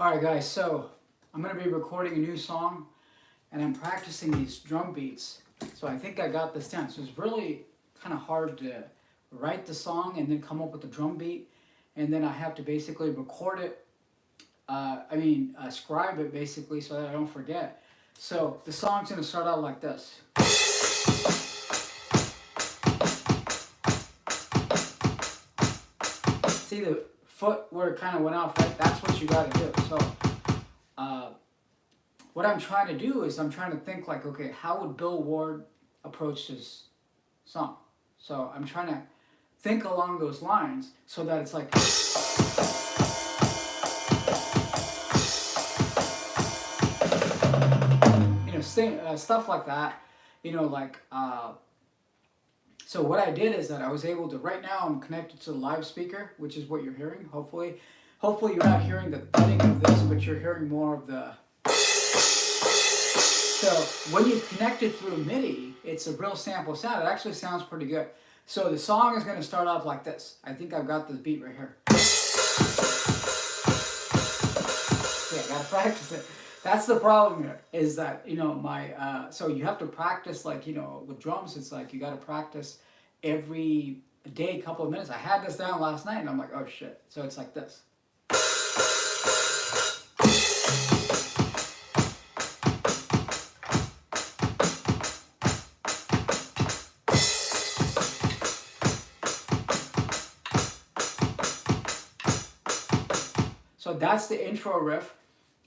Alright guys, so I'm going to be recording a new song and I'm practicing these drum beats. So I think I got this down. So it's really kind of hard to write the song and then come up with the drum beat. And then I have to basically record it, scribe it basically so that I don't forget. So the song's going to start out like this. See the foot where it kind of went off, right? That's what you got to do. So what I'm trying to do is I'm trying to think like, okay, how would Bill Ward approach this song? So I'm trying to think along those lines so that it's like, stuff like that, so what I did is that I was able to, right now I'm connected to the live speaker, which is what you're hearing, hopefully. Hopefully you're not hearing the thudding of this, but you're hearing more of the... So when you connect it through MIDI, it's a real sample sound. It actually sounds pretty good. So the song is going to start off like this. I think I've got this beat right here. Yeah, I got to practice it. That's the problem here, is that, so you have to practice, like, with drums, it's like you got to practice every day, a couple of minutes. I had this down last night, and I'm like, oh, shit. So it's like this. So that's the intro riff.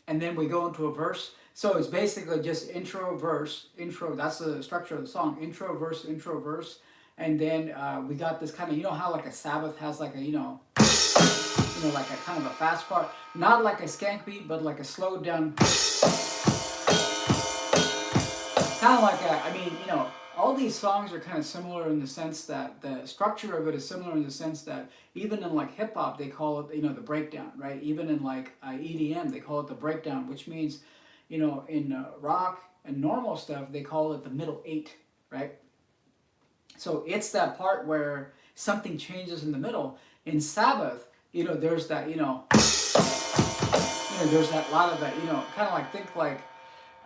And then we go into a verse. So it's basically just intro, verse, intro. That's the structure of the song. Intro, verse, and then we got this kind of, how like a Sabbath has like a, like a kind of a fast part, not like a skank beat, but like a slowed down, kind of like a, all these songs are kind of similar in the sense that the structure of it is similar in the sense that even in like hip hop, they call it, the breakdown, right? Even in like EDM, they call it the breakdown, which means, in rock and normal stuff, they call it the middle eight, right? So it's that part where something changes in the middle. In Sabbath, there's that, there's that lot of that, kind of like, think like,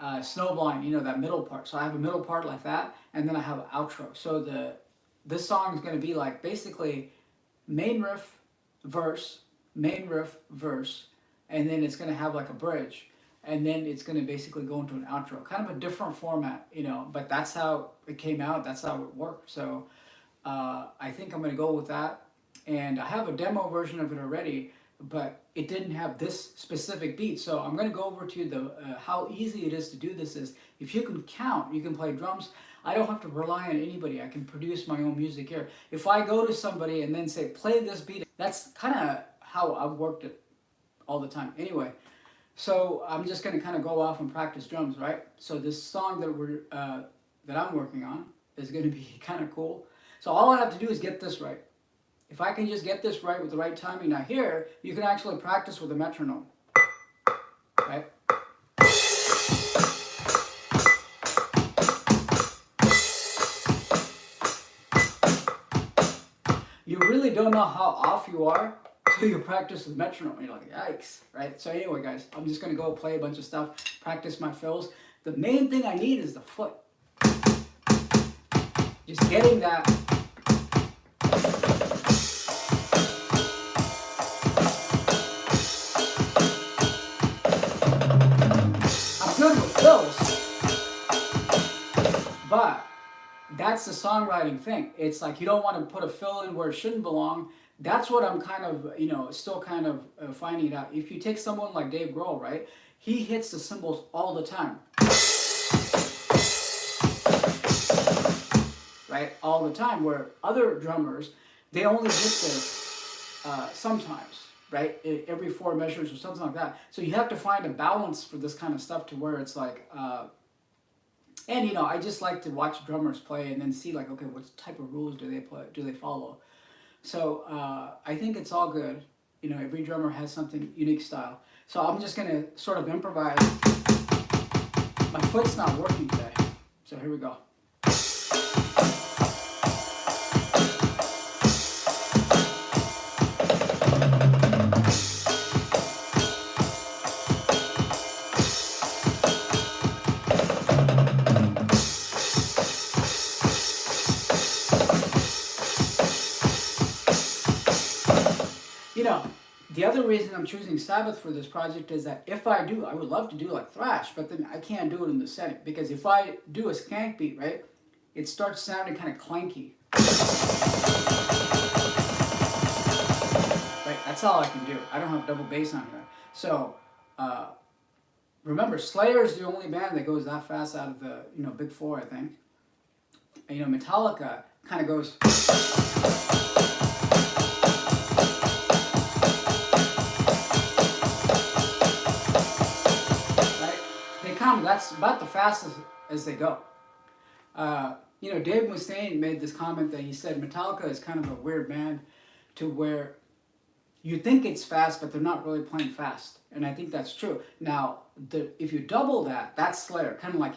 Snowblind, that middle part. So I have a middle part like that, and then I have an outro. So this song is going to be like basically main riff, verse, main riff, verse, and then it's going to have like a bridge, and then it's going to basically go into an outro. Kind of a different format, but that's how it came out. That's how it worked. So I think I'm going to go with that, and I have a demo version of it already, but it didn't have this specific beat. So I'm going to go over to the how easy it is to do this is, if you can count, you can play drums. I don't have to rely on anybody. I can produce my own music here. If I go to somebody and then say, play this beat, that's kind of how I've worked it all the time. Anyway, so I'm just going to kind of go off and practice drums, right? So this song that I'm working on is going to be kind of cool. So all I have to do is get this right. If I can just get this right with the right timing. Now here, you can actually practice with a metronome, right? You really don't know how off you are until you practice with metronome. And you're like, yikes, right? So anyway, guys, I'm just going to go play a bunch of stuff, practice my fills. The main thing I need is the foot. Just getting that. But that's the songwriting thing. It's like you don't want to put a fill in where it shouldn't belong. That's what I'm kind of, still kind of finding out. If you take someone like Dave Grohl, right? He hits the cymbals all the time. Right? All the time. Where other drummers, they only hit this sometimes. Right? Every 4 measures or something like that. So you have to find a balance for this kind of stuff to where it's like, and I just like to watch drummers play and then see like, okay, what type of rules do they follow? So I think it's all good. Every drummer has something unique style. So I'm just gonna sort of improvise. My foot's not working today. So here we go. You know, the other reason I'm choosing Sabbath for this project is that if I do, I would love to do like thrash, but then I can't do it in the setting because if I do a skank beat, right, it starts sounding kind of clanky. Right, that's all I can do. I don't have double bass on here. So, remember, Slayer is the only band that goes that fast out of the, big four, I think. And, Metallica kind of goes. Right? That's about the fastest as they go. Dave Mustaine made this comment that he said Metallica is kind of a weird band to where you think it's fast, but they're not really playing fast. And I think that's true. Now, if you double that, that's Slayer. Kind of like,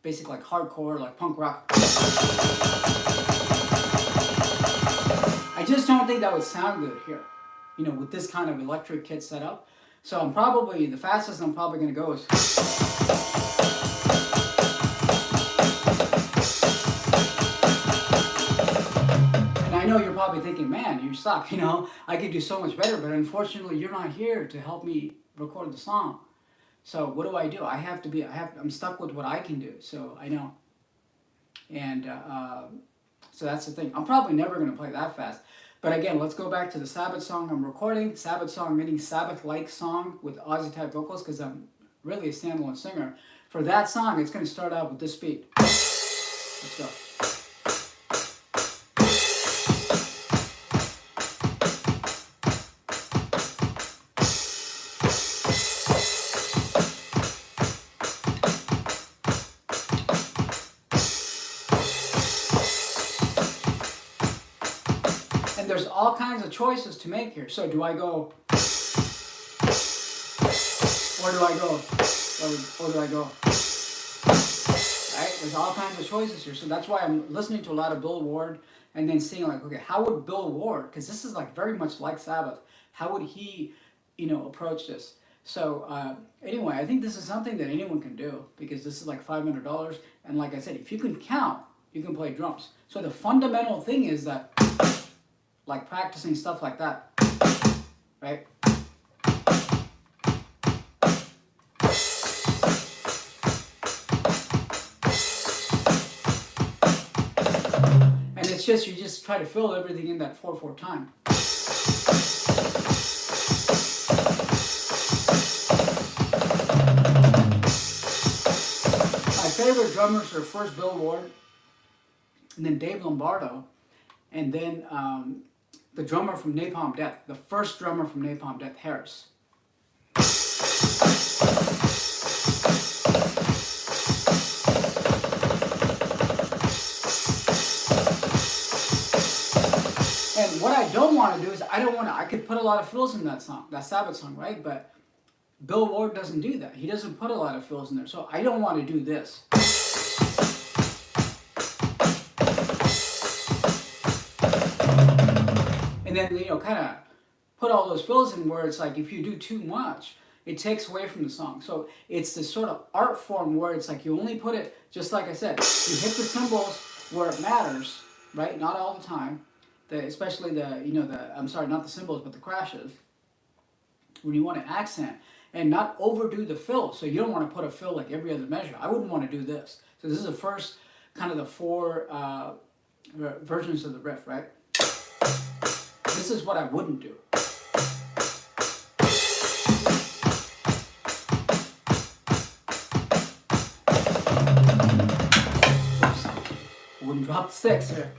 basically like hardcore, like punk rock. I just don't think that would sound good here, with this kind of electric kit setup. So the fastest I'm probably going to go is... I know you're probably thinking, man, you suck, I could do so much better, but unfortunately you're not here to help me record the song. So what do? I'm stuck with what I can do, so I know. And so that's the thing. I'm probably never going to play that fast. But again, let's go back to the Sabbath song I'm recording. Sabbath song meaning Sabbath-like song with Ozzy-type vocals because I'm really a standalone singer. For that song, it's going to start out with this beat. Let's go. And there's all kinds of choices to make here. So do I go, or do I go, or do I go? Right? There's all kinds of choices here. So that's why I'm listening to a lot of Bill Ward and then seeing like, okay, how would Bill Ward, because this is like very much like Sabbath, how would he, approach this? So anyway, I think this is something that anyone can do because this is like $500. And like I said, if you can count, you can play drums. So the fundamental thing is that like practicing stuff like that, right? And it's just, you just try to fill everything in that 4/4 time. My favorite drummers are first Bill Ward, and then Dave Lombardo, and then the drummer from Napalm Death, the first drummer from Napalm Death, Harris. And what I don't want to do is, I could put a lot of fills in that song, that Sabbath song, right? But Bill Ward doesn't do that. He doesn't put a lot of fills in there. So I don't want to do this. And then, kind of put all those fills in where it's like, if you do too much, it takes away from the song. So it's this sort of art form where it's like, you only put it, just like I said, you hit the cymbals where it matters, right? Not all the time. Especially not the cymbals, but the crashes. When you want to accent and not overdo the fill. So you don't want to put a fill like every other measure. I wouldn't want to do this. So this is the first kind of the four versions of the riff, right? This is what I wouldn't do. Oops. Wouldn't drop the sticks here.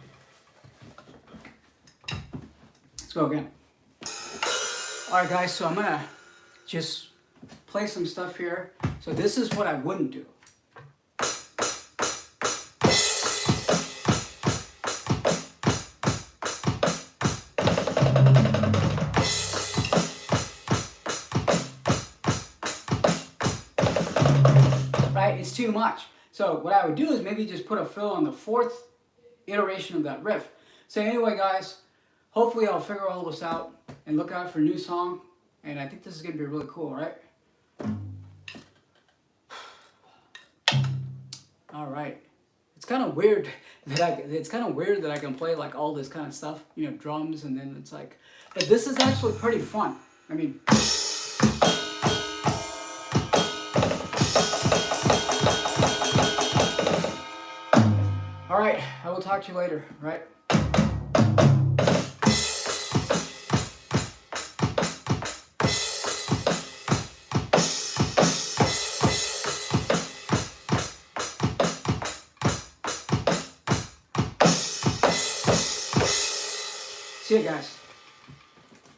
Let's go again. Alright guys, so I'm going to just play some stuff here. So this is what I wouldn't do. Right? It's too much. So what I would do is maybe just put a fill on the fourth iteration of that riff. So anyway guys, hopefully I'll figure all this out and look out for a new song. And I think this is going to be really cool, right? All right. It's kind of weird that I can play like all this kind of stuff, you know, drums, and then it's like, but this is actually pretty fun. I mean, all right, I will talk to you later, right? See you guys.